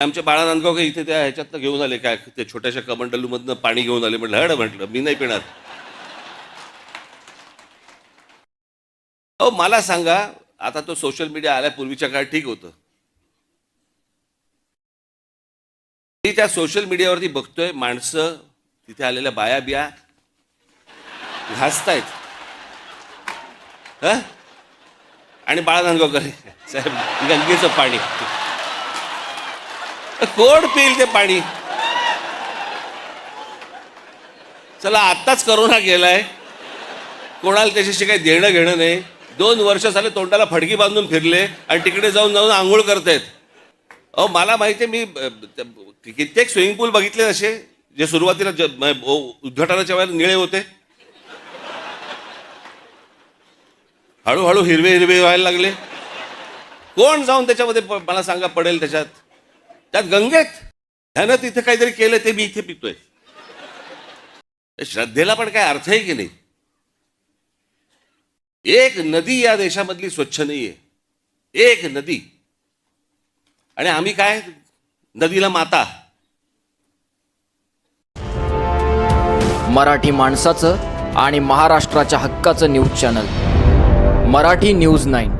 आमच्या बाळा नांदगावकर इथे त्या ह्याच्यातनं घेऊन आले, काय ते छोट्याशा कमंडलूमधनं पाणी घेऊन आले. म्हटलं मी नाही पिणार. मला सांगा, आता तो सोशल मीडिया आल्यापूर्वीच्या काळात ठीक होतं. मी त्या सोशल मीडियावरती बघतोय माणसं तिथे आलेल्या बाया बिया घासतायत. आणि बाळा नांदगावकर साहेब, गंगेचं पाणी कोण पिईल ते पाणी? चला, आत्ताच करोना गेलाय, कोणाला त्याच्याशी काही देणं घेणं नाही. 2 वर्ष झाले तोंडाला फडकी बांधून फिरले आणि तिकडे जाऊन जाऊन आंघोळ करतायत. मला माहिती आहे, मी कित्येक स्विमिंग पूल बघितले असे जे सुरुवातीला उद्घाटनाच्या वेळेला निळे होते, हळूहळू हिरवे हिरवे व्हायला लागले. कोण जाऊन त्याच्यामध्ये मला सांगा पडेल त्यात गंगेत? ह्यानं तिथे काहीतरी केलं ते मी इथे पितोय. श्रद्धेला पण काय अर्थ आहे की नाही? एक नदी या देशामधली स्वच्छ नाहीये, एक नदी. आणि आम्ही काय नदीला माता. मराठी माणसाचं आणि महाराष्ट्राच्या हक्काचं न्यूज चॅनल मराठी न्यूज 9.